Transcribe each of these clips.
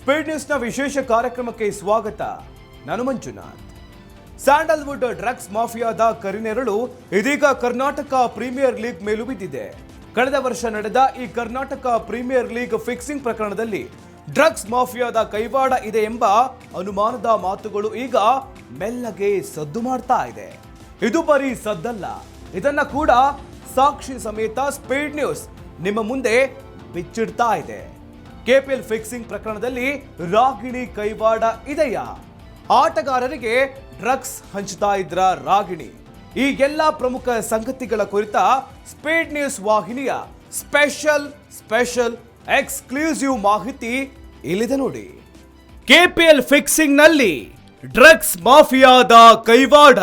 Speed ನ್ಯೂಸ್ನ ವಿಶೇಷ ಕಾರ್ಯಕ್ರಮಕ್ಕೆ ಸ್ವಾಗತ. ನಾನು ಮಂಜುನಾಥ್. ಸ್ಯಾಂಡಲ್ವುಡ್ ಡ್ರಗ್ಸ್ ಮಾಫಿಯಾದ ಕರಿನೆರಳು ಇದೀಗ ಕರ್ನಾಟಕ ಪ್ರೀಮಿಯರ್ ಲೀಗ್ ಮೇಲೂ ಬಿದ್ದಿದೆ. ಕಳೆದ ವರ್ಷ ನಡೆದ ಈ ಕರ್ನಾಟಕ ಪ್ರೀಮಿಯರ್ ಲೀಗ್ ಫಿಕ್ಸಿಂಗ್ ಪ್ರಕರಣದಲ್ಲಿ ಡ್ರಗ್ಸ್ ಮಾಫಿಯಾದ ಕೈವಾಡ ಇದೆ ಎಂಬ ಅನುಮಾನದ ಮಾತುಗಳು ಈಗ ಮೆಲ್ಲಗೆ ಸದ್ದು ಮಾಡ್ತಾ ಇದೆ. ಇದು ಬರೀ ಸದ್ದಲ್ಲ, ಇದನ್ನ ಕೂಡ ಸಾಕ್ಷಿ ಸಮೇತ ಸ್ಪೀಡ್ ನ್ಯೂಸ್ ನಿಮ್ಮ ಮುಂದೆ ಬಿಚ್ಚಿಡ್ತಾ ಇದೆ. ಕೆಪಿಎಲ್ ಫಿಕ್ಸಿಂಗ್ ಪ್ರಕರಣದಲ್ಲಿ ರಾಗಿಣಿ ಕೈವಾಡ ಇದೆಯಾ? ಆಟಗಾರರಿಗೆ ಡ್ರಗ್ಸ್ ಹಂಚ್ತಾ ಇದ್ರ ರಾಗಿಣಿ? ಈ ಎಲ್ಲ ಪ್ರಮುಖ ಸಂಗತಿಗಳ ಕುರಿತ ಸ್ಪೀಡ್ ನ್ಯೂಸ್ ವಾಹಿನಿಯ ಸ್ಪೆಷಲ್ ಎಕ್ಸ್ಕ್ಲೂಸಿವ್ ಮಾಹಿತಿ ಇಲ್ಲಿದೆ ನೋಡಿ. ಕೆಪಿಎಲ್ ಫಿಕ್ಸಿಂಗ್ ನಲ್ಲಿ ಡ್ರಗ್ಸ್ ಮಾಫಿಯಾದ ಕೈವಾಡ.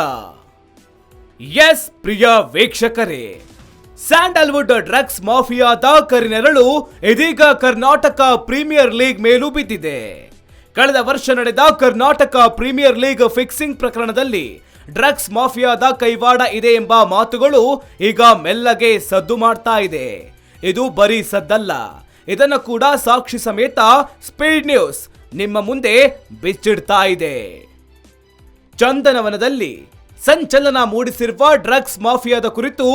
ಎಸ್ ಪ್ರಿಯ ವೀಕ್ಷಕರೇ, ಸ್ಯಾಂಡಲ್ವುಡ್ ಡ್ರಗ್ಸ್ ಮಾಫಿಯಾದ ಕರಿನೆರಳು ಇದೀಗ ಕರ್ನಾಟಕ ಪ್ರೀಮಿಯರ್ ಲೀಗ್ ಮೇಲೂ ಬಿದ್ದಿದೆ. ಕಳೆದ ವರ್ಷ ನಡೆದ ಕರ್ನಾಟಕ ಪ್ರೀಮಿಯರ್ ಲೀಗ್ ಫಿಕ್ಸಿಂಗ್ ಪ್ರಕರಣದಲ್ಲಿ ಡ್ರಗ್ಸ್ ಮಾಫಿಯಾದ ಕೈವಾಡ ಇದೆ ಎಂಬ ಮಾತುಗಳು ಈಗ ಮೆಲ್ಲಗೆ ಸದ್ದು ಮಾಡ್ತಾ ಇದೆ. ಇದು ಬರೀ ಸದ್ದಲ್ಲ, ಇದನ್ನು ಕೂಡ ಸಾಕ್ಷಿ ಸಮೇತ ಸ್ಪೀಡ್ ನ್ಯೂಸ್ ನಿಮ್ಮ ಮುಂದೆ ಬಿಚ್ಚಿಡ್ತಾ ಇದೆ. ಚಂದನವನದಲ್ಲಿ ಸಂಚಲನ ಮೂಡಿಸಿರುವ ಡ್ರಗ್ಸ್ ಮಾಫಿಯಾದ ಕುರಿತು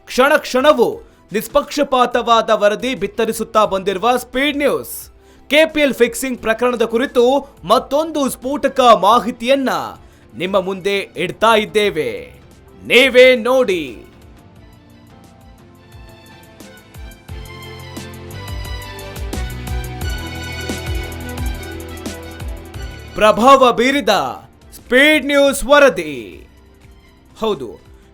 ಕ್ಷಣ ಕ್ಷಣವೂ ನಿಷ್ಪಕ್ಷಪಾತವಾದ ವರದಿ ಬಿತ್ತರಿಸುತ್ತಾ ಬಂದಿರುವ ಸ್ಪೀಡ್ ನ್ಯೂಸ್ ಕೆಪಿಎಲ್ ಫಿಕ್ಸಿಂಗ್ ಪ್ರಕರಣದ ಕುರಿತು ಮತ್ತೊಂದು ಸ್ಫೋಟಕ ಮಾಹಿತಿಯನ್ನ ನಿಮ್ಮ ಮುಂದೆ ಇಡ್ತಾ ಇದ್ದೇವೆ. ನೀವೇ ನೋಡಿ. ಪ್ರಭಾವ ಬೀರಿದ ಸ್ಪೀಡ್ ನ್ಯೂಸ್ ವರದಿ. ಹೌದು,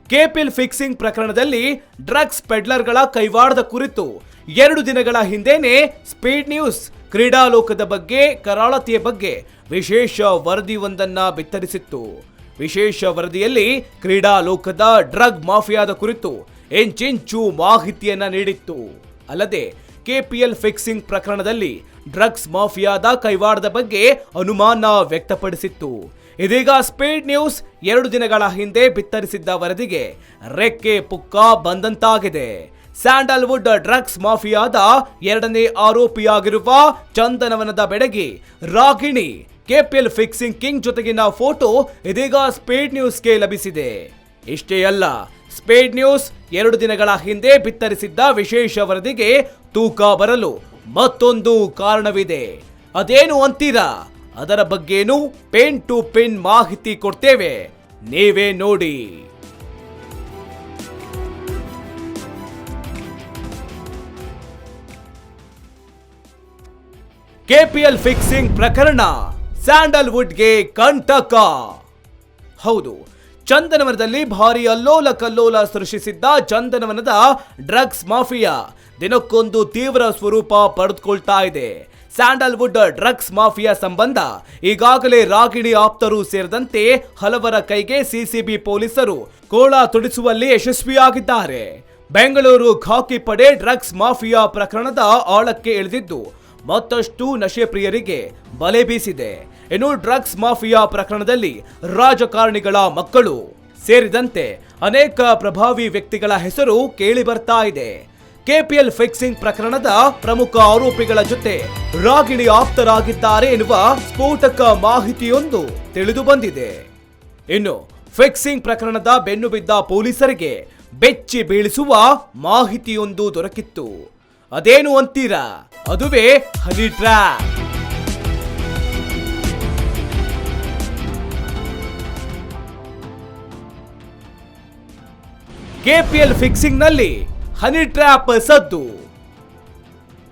ಕೆಪಿಎಲ್ ಫಿಕ್ಸಿಂಗ್ ಪ್ರಕರಣದಲ್ಲಿ ಡ್ರಗ್ಸ್ ಪೆಡ್ಲರ್ಗಳ ಕೈವಾಡದ ಕುರಿತು 2 ದಿನಗಳ ಹಿಂದೆನೆ ಸ್ಪೀಡ್ ನ್ಯೂಸ್ ಕ್ರೀಡಾಲೋಕದ ಬಗ್ಗೆ, ಕರಾಳತೆಯ ಬಗ್ಗೆ ವಿಶೇಷ ವರದಿಯೊಂದನ್ನ ಬಿತ್ತರಿಸಿತ್ತು. ವಿಶೇಷ ವರದಿಯಲ್ಲಿ ಕ್ರೀಡಾಲೋಕದ ಡ್ರಗ್ ಮಾಫಿಯಾದ ಕುರಿತು ಇಂಚಿಂಚು ಮಾಹಿತಿಯನ್ನ ನೀಡಿತ್ತು. ಅಲ್ಲದೆ ಕೆಪಿಎಲ್ ಫಿಕ್ಸಿಂಗ್ ಪ್ರಕರಣದಲ್ಲಿ ಡ್ರಗ್ಸ್ ಮಾಫಿಯಾದ ಕೈವಾಡದ ಬಗ್ಗೆ ಅನುಮಾನ ವ್ಯಕ್ತಪಡಿಸಿತ್ತು. ಇದೀಗ ಸ್ಪೀಡ್ ನ್ಯೂಸ್ 2 ದಿನಗಳ ಹಿಂದೆ ಬಿತ್ತರಿಸಿದ್ದ ವರದಿಗೆ ರೆಕ್ಕೆ ಪುಕ್ಕ ಬಂದಂತಾಗಿದೆ. ಸ್ಯಾಂಡಲ್ವುಡ್ ಡ್ರಗ್ಸ್ ಮಾಫಿಯಾದ 2ನೇ ಆರೋಪಿಯಾಗಿರುವ ಚಂದನವನದ ಬೆಡಗಿ ರಾಗಿಣಿ ಕೆಪಿಎಲ್ ಫಿಕ್ಸಿಂಗ್ ಕಿಂಗ್ ಜೊತೆಗಿನ ಫೋಟೋ ಇದೀಗ ಸ್ಪೀಡ್ ನ್ಯೂಸ್ಗೆ ಲಭಿಸಿದೆ. ಇಷ್ಟೇ ಅಲ್ಲ, ಸ್ಪೀಡ್ ನ್ಯೂಸ್ 2 ದಿನಗಳ ಹಿಂದೆ ಬಿತ್ತರಿಸಿದ್ದ ವಿಶೇಷ ವರದಿಗೆ ತೂಕ ಬರಲು ಮತ್ತೊಂದು ಕಾರಣವಿದೆ. ಅದೇನು ಅಂತೀರಾ? ಅದರ ಬಗ್ಗೆನೂ ಪೆನ್ ಟು ಪಿನ್ ಮಾಹಿತಿ ಕೊಡ್ತೇವೆ, ನೀವೇ ನೋಡಿ. ಕೆಪಿಎಲ್ ಫಿಕ್ಸಿಂಗ್ ಪ್ರಕರಣ ಸ್ಯಾಂಡಲ್ವುಡ್ಗೆ ಕಂಟಕ. ಹೌದು, ಚಂದನವನದಲ್ಲಿ ಭಾರಿ ಅಲ್ಲೋಲ ಕಲ್ಲೋಲ ಸೃಷ್ಟಿಸಿದ್ದ ಚಂದನವನದ ಡ್ರಗ್ಸ್ ಮಾಫಿಯಾ ದಿನಕ್ಕೊಂದು ತೀವ್ರ ಸ್ವರೂಪ ಪಡೆದುಕೊಳ್ತಾ ಇದೆ. ಸ್ಯಾಂಡಲ್ವುಡ್ ಡ್ರಗ್ಸ್ ಮಾಫಿಯಾ ಸಂಬಂಧ ಈಗಾಗಲೇ ರಾಗಿಣಿ ಆಪ್ತರು ಸೇರಿದಂತೆ ಹಲವರ ಕೈಗೆ ಸಿಸಿಬಿ ಪೊಲೀಸರು ಕೋಳ ತುಡಿಸುವಲ್ಲಿ ಯಶಸ್ವಿಯಾಗಿದ್ದಾರೆ. ಬೆಂಗಳೂರು ಖಾಕಿ ಪಡೆ ಡ್ರಗ್ಸ್ ಮಾಫಿಯಾ ಪ್ರಕರಣದ ಆಳಕ್ಕೆ ಇಳಿದಿದ್ದು ಮತ್ತಷ್ಟು ನಶೆ ಪ್ರಿಯರಿಗೆ ಬಲೆ ಬೀಸಿದೆ. ಇನ್ನು ಡ್ರಗ್ಸ್ ಮಾಫಿಯಾ ಪ್ರಕರಣದಲ್ಲಿ ರಾಜಕಾರಣಿಗಳ ಮಕ್ಕಳು ಸೇರಿದಂತೆ ಅನೇಕ ಪ್ರಭಾವಿ ವ್ಯಕ್ತಿಗಳ ಹೆಸರು ಕೇಳಿ ಬರ್ತಾ ಇದೆ. ಕೆಪಿಎಲ್ ಫಿಕ್ಸಿಂಗ್ ಪ್ರಕರಣದ ಪ್ರಮುಖ ಆರೋಪಿಗಳ ಜೊತೆ ರಾಗಿಣಿ ಆಪ್ತರಾಗಿದ್ದಾರೆ ಎನ್ನುವ ಸ್ಫೋಟಕ ಮಾಹಿತಿಯೊಂದು ತಿಳಿದು ಬಂದಿದೆ. ಇನ್ನು ಫಿಕ್ಸಿಂಗ್ ಪ್ರಕರಣದ ಬೆನ್ನು ಬಿದ್ದ ಪೊಲೀಸರಿಗೆ ಬೆಚ್ಚಿ ಬೀಳಿಸುವ ಮಾಹಿತಿಯೊಂದು ದೊರಕಿತ್ತು. ಅದೇನು ಅಂತೀರಾ? ಅದುವೇ ಹನಿ ಟ್ರ್ಯಾಪ್. ಕೆಪಿಎಲ್ ಫಿಕ್ಸಿಂಗ್ ನಲ್ಲಿ ಹನಿ ಟ್ರ್ಯಾಪ್ ಸದ್ದು.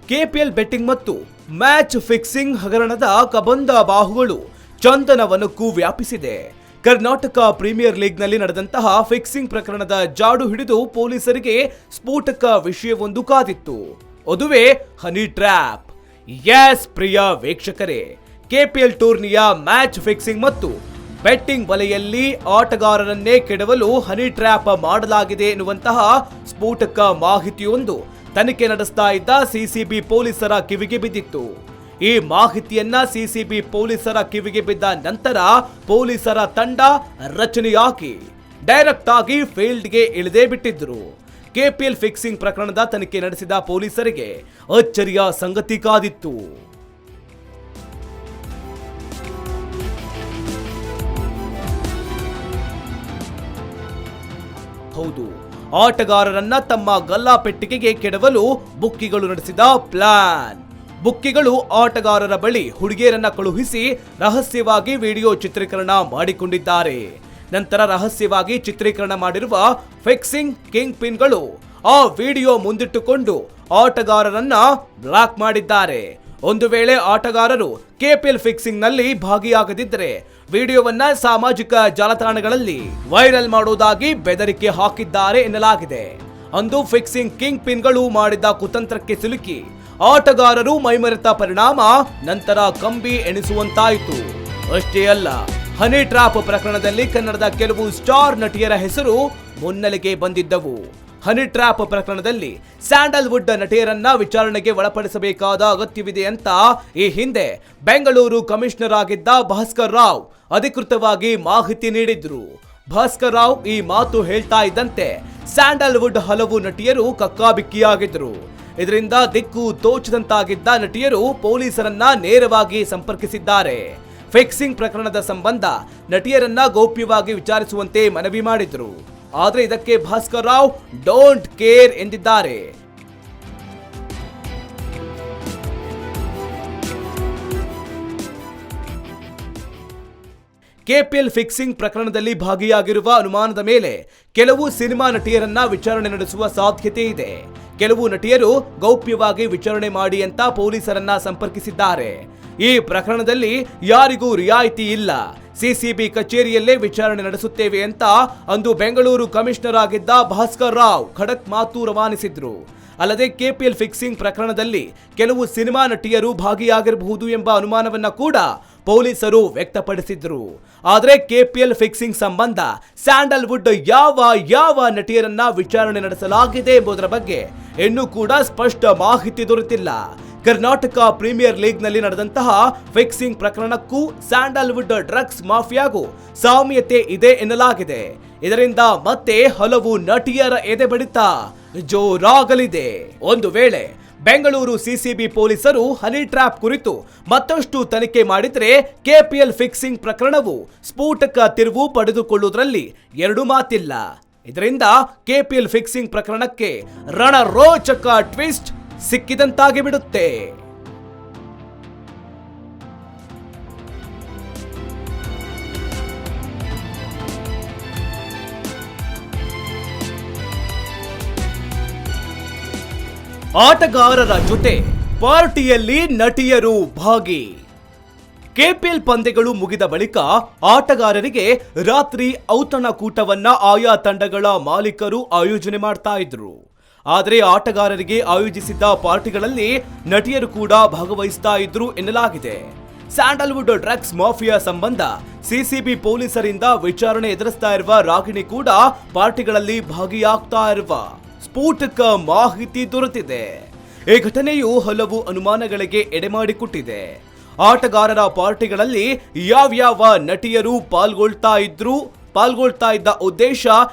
ಕೆಪಿಎಲ್ ಬೆಟ್ಟಿಂಗ್ ಮತ್ತು ಮ್ಯಾಚ್ ಫಿಕ್ಸಿಂಗ್ ಹಗರಣದ ಕಬಂದ ಬಾಹುಗಳು ಚಂದನವನಕ್ಕೂ ವ್ಯಾಪಿಸಿದೆ. ಕರ್ನಾಟಕ ಪ್ರೀಮಿಯರ್ ಲೀಗ್ನಲ್ಲಿ ನಡೆದಂತಹ ಫಿಕ್ಸಿಂಗ್ ಪ್ರಕರಣದ ಜಾಡು ಹಿಡಿದು ಪೊಲೀಸರಿಗೆ ಸ್ಫೋಟಕ ವಿಷಯವೊಂದು ಕಾದಿತ್ತು. ಅದುವೇ ಹನಿ ಟ್ರ್ಯಾಪ್. ಎಸ್ ಪ್ರಿಯ ವೀಕ್ಷಕರೇ, ಕೆಪಿಎಲ್ ಟೂರ್ನಿಯ ಮ್ಯಾಚ್ ಫಿಕ್ಸಿಂಗ್ ಮತ್ತು ಬೆಟ್ಟಿಂಗ್ ವಲಯಲ್ಲಿ ಆಟಗಾರರನ್ನೇ ಕೆಡವಲು ಹನಿ ಟ್ರ್ಯಾಪ್ ಮಾಡಲಾಗಿದೆ ಎನ್ನುವಂತಹ ಸ್ಫೋಟಕ ಮಾಹಿತಿಯೊಂದು ತನಿಖೆ ನಡೆಸ್ತಾ ಇದ್ದ ಸಿಸಿಬಿ ಪೊಲೀಸರ ಕಿವಿಗೆ ಬಿದ್ದಿತ್ತು. ಈ ಮಾಹಿತಿಯನ್ನ ಸಿಸಿಬಿ ಪೊಲೀಸರ ಕಿವಿಗೆ ಬಿದ್ದ ನಂತರ ಪೊಲೀಸರ ತಂಡ ರಚನೆಯಾಗಿ ಡೈರೆಕ್ಟ್ ಆಗಿ ಫೀಲ್ಡ್ಗೆ ಇಳಿದೇ ಬಿಟ್ಟಿದ್ರು. ಕೆಪಿಎಲ್ ಫಿಕ್ಸಿಂಗ್ ಪ್ರಕರಣದ ತನಿಖೆ ನಡೆಸಿದ ಪೊಲೀಸರಿಗೆ ಅಚ್ಚರಿಯ ಸಂಗತಿ ಕಾದಿತ್ತು. ಹೌದು, ಆಟಗಾರರನ್ನ ತಮ್ಮ ಗಲ್ಲಾಪೆಟ್ಟಿಗೆಗೆ ಕೆಡವಲು ಬುಕ್ಕಿಗಳು ನಡೆಸಿದ ಪ್ಲಾನ್. ಬುಕ್ಕಿಗಳು ಆಟಗಾರರ ಬಳಿ ಹುಡುಗಿಯರನ್ನ ಕಳುಹಿಸಿ ರಹಸ್ಯವಾಗಿ ವಿಡಿಯೋ ಚಿತ್ರೀಕರಣ ಮಾಡಿಕೊಂಡಿದ್ದಾರೆ. ನಂತರ ರಹಸ್ಯವಾಗಿ ಚಿತ್ರೀಕರಣ ಮಾಡಿರುವ ಫಿಕ್ಸಿಂಗ್ ಕಿಂಗ್ ಪಿನ್ಗಳು ಆ ವಿಡಿಯೋ ಮುಂದಿಟ್ಟುಕೊಂಡು ಆಟಗಾರರನ್ನ ಬ್ಲಾಕ್ ಮಾಡಿದ್ದಾರೆ. ಒಂದು ವೇಳೆ ಆಟಗಾರರು ಕೆಪಿಎಲ್ ಫಿಕ್ಸಿಂಗ್ ನಲ್ಲಿ ಭಾಗಿಯಾಗದಿದ್ದರೆ ವಿಡಿಯೋವನ್ನ ಸಾಮಾಜಿಕ ಜಾಲತಾಣಗಳಲ್ಲಿ ವೈರಲ್ ಮಾಡುವುದಾಗಿ ಬೆದರಿಕೆ ಹಾಕಿದ್ದಾರೆ ಎನ್ನಲಾಗಿದೆ. ಅಂದು ಫಿಕ್ಸಿಂಗ್ ಕಿಂಗ್ ಪಿನ್ಗಳು ಮಾಡಿದ ಕುತಂತ್ರಕ್ಕೆ ಸಿಲುಕಿ ಆಟಗಾರರು ಮೈಮರೆತ ಪರಿಣಾಮ ನಂತರ ಕಂಬಿ ಎಣಿಸುವಂತಾಯಿತು. ಅಷ್ಟೇ ಅಲ್ಲ, ಹನಿ ಟ್ರ್ಯಾಪ್ ಪ್ರಕರಣದಲ್ಲಿ ಕನ್ನಡದ ಕೆಲವು ಸ್ಟಾರ್ ನಟಿಯರ ಹೆಸರು ಮುನ್ನೆಲೆಗೆ ಬಂದಿದ್ದವು. ಹನಿ ಟ್ರ್ಯಾಪ್ ಪ್ರಕರಣದಲ್ಲಿ ಸ್ಯಾಂಡಲ್ವುಡ್ ನಟಿಯರನ್ನ ವಿಚಾರಣೆಗೆ ಒಳಪಡಿಸಬೇಕಾದ ಅಗತ್ಯವಿದೆ ಅಂತ ಈ ಹಿಂದೆ ಬೆಂಗಳೂರು ಕಮಿಷನರ್ ಆಗಿದ್ದ ಭಾಸ್ಕರ್ ರಾವ್ ಅಧಿಕೃತವಾಗಿ ಮಾಹಿತಿ ನೀಡಿದ್ರು. ಭಾಸ್ಕರ್ ರಾವ್ ಈ ಮಾತು ಹೇಳ್ತಾ ಇದ್ದಂತೆ ಸ್ಯಾಂಡಲ್ವುಡ್ ಹಲವು ನಟಿಯರು ಕಕ್ಕಾಬಿಕ್ಕಿಯಾಗಿದ್ರು. ಇದರಿಂದ ದಿಕ್ಕು ತೋಚದಂತಾಗಿದ್ದ ನಟಿಯರು ಪೊಲೀಸರನ್ನ ನೇರವಾಗಿ ಸಂಪರ್ಕಿಸಿದ್ದಾರೆ. ಫಿಕ್ಸಿಂಗ್ ಪ್ರಕರಣದ ಸಂಬಂಧ ನಟಿಯರನ್ನ ಗೌಪ್ಯವಾಗಿ ವಿಚಾರಿಸುವಂತೆ ಮನವಿ ಮಾಡಿದ್ರು. ಆದರೆ ಇದಕ್ಕೆ ಭಾಸ್ಕರ್ ರಾವ್ ಡೋಂಟ್ ಕೇರ್ ಎಂದಿದ್ದಾರೆ. ಕೆಪಿಎಲ್ ಫಿಕ್ಸಿಂಗ್ ಪ್ರಕರಣದಲ್ಲಿ ಭಾಗಿಯಾಗಿರುವ ಅನುಮಾನದ ಮೇಲೆ ಕೆಲವು ಸಿನಿಮಾ ನಟಿಯರನ್ನ ವಿಚಾರಣೆ ನಡೆಸುವ ಸಾಧ್ಯತೆ ಇದೆ. ಕೆಲವು ನಟಿಯರು ಗೌಪ್ಯವಾಗಿ ವಿಚಾರಣೆ ಮಾಡಿ ಅಂತ ಪೊಲೀಸರನ್ನ ಸಂಪರ್ಕಿಸಿದ್ದಾರೆ. ಈ ಪ್ರಕರಣದಲ್ಲಿ ಯಾರಿಗೂ ರಿಯಾಯಿತಿ ಇಲ್ಲ, ಸಿಸಿಬಿ ಕಚೇರಿಯಲ್ಲೇ ವಿಚಾರಣೆ ನಡೆಸುತ್ತೇವೆ ಅಂತ ಅಂದು ಬೆಂಗಳೂರು ಕಮಿಷನರ್ ಆಗಿದ್ದ ಭಾಸ್ಕರ್ ರಾವ್ ಖಡಕ್ ಮಾತು ರವಾನಿಸಿದ್ರು. ಅಲ್ಲದೆ ಕೆಪಿಎಲ್ ಫಿಕ್ಸಿಂಗ್ ಪ್ರಕರಣದಲ್ಲಿ ಕೆಲವು ಸಿನಿಮಾ ನಟಿಯರು ಭಾಗಿಯಾಗಿರಬಹುದು ಎಂಬ ಅನುಮಾನವನ್ನ ಕೂಡ ಪೊಲೀಸರು ವ್ಯಕ್ತಪಡಿಸಿದ್ರು. ಆದರೆ ಕೆಪಿಎಲ್ ಫಿಕ್ಸಿಂಗ್ ಸಂಬಂಧ ಸ್ಯಾಂಡಲ್ವುಡ್ ಯಾವ ನಟಿಯರನ್ನ ವಿಚಾರಣೆ ನಡೆಸಲಾಗಿದೆ ಎಂಬುದರ ಬಗ್ಗೆ ಇನ್ನೂ ಕೂಡ ಸ್ಪಷ್ಟ ಮಾಹಿತಿ ದೊರೆತಿಲ್ಲ. ಕರ್ನಾಟಕ ಪ್ರೀಮಿಯರ್ ಲೀಗ್ ನಲ್ಲಿ ನಡೆದಂತಹ ಫಿಕ್ಸಿಂಗ್ ಪ್ರಕರಣಕ್ಕೂ ಸ್ಯಾಂಡಲ್ವುಡ್ ಡ್ರಗ್ಸ್ ಮಾಫಿಯಾಗೂ ಸಾಮ್ಯತೆ ಇದೆ ಎನ್ನಲಾಗಿದೆ. ಇದರಿಂದ ಮತ್ತೆ ಹಲವು ನಟಿಯರ ಎದೆ ಬಡಿತ ಜೋರಾಗಲಿದೆ. ಒಂದು ವೇಳೆ ಬೆಂಗಳೂರು ಸಿಸಿಬಿ ಪೊಲೀಸರು ಹನಿ ಟ್ರ್ಯಾಪ್ ಕುರಿತು ಮತ್ತಷ್ಟು ತನಿಖೆ ಮಾಡಿದ್ರೆ ಕೆಪಿಎಲ್ ಫಿಕ್ಸಿಂಗ್ ಪ್ರಕರಣವು ಸ್ಫೋಟಕ ತಿರುವು ಪಡೆದುಕೊಳ್ಳುವುದರಲ್ಲಿ ಎರಡು ಮಾತಿಲ್ಲ. ಇದರಿಂದ ಕೆಪಿಎಲ್ ಫಿಕ್ಸಿಂಗ್ ಪ್ರಕರಣಕ್ಕೆ ರಣರೋಚಕ ಟ್ವಿಸ್ಟ್ ಸಿಕ್ಕಿದಂತಾಗಿ ಬಿಡುತ್ತೆ. ಆಟಗಾರರ ಜೊತೆ ಪಾರ್ಟಿಯಲ್ಲಿ ನಟಿಯರು ಭಾಗಿ. ಕೆಪಿಎಲ್ ಪಂದ್ಯಗಳು ಮುಗಿದ ಬಳಿಕ ಆಟಗಾರರಿಗೆ ರಾತ್ರಿ ಔತಣಕೂಟವನ್ನ ಆಯಾ ತಂಡಗಳ ಮಾಲೀಕರು ಆಯೋಜನೆ ಮಾಡ್ತಾ ಇದ್ರು. ಆದರೆ ಆಟಗಾರರಿಗೆ ಆಯೋಜಿಸಿದ್ದ ಪಾರ್ಟಿಗಳಲ್ಲಿ ನಟಿಯರು ಕೂಡ ಭಾಗವಹಿಸ್ತಾ ಇದ್ರು ಎನ್ನಲಾಗಿದೆ. ಸ್ಯಾಂಡಲ್ವುಡ್ ಡ್ರಗ್ಸ್ ಮಾಫಿಯಾ ಸಂಬಂಧ ಸಿಸಿಬಿ ಪೊಲೀಸರಿಂದ ವಿಚಾರಣೆ ಎದುರಿಸ್ತಾ ಇರುವ ರಾಗಿಣಿ ಕೂಡ ಪಾರ್ಟಿಗಳಲ್ಲಿ ಭಾಗಿಯಾಗ್ತಾ ಇರುವ ಸ್ಫೋಟಕ ಮಾಹಿತಿ ದೊರೆತಿದೆ. ಈ ಘಟನೆಯು ಹಲವು ಅನುಮಾನಗಳಿಗೆ ಎಡೆಮಾಡಿಕೊಟ್ಟಿದೆ. ಆಟಗಾರರ ಪಾರ್ಟಿಗಳಲ್ಲಿ ಯಾವ್ಯಾವ ನಟಿಯರು ಪಾಲ್ಗೊಳ್ತಾ ಇದ್ದ ಉದ್ದೇಶ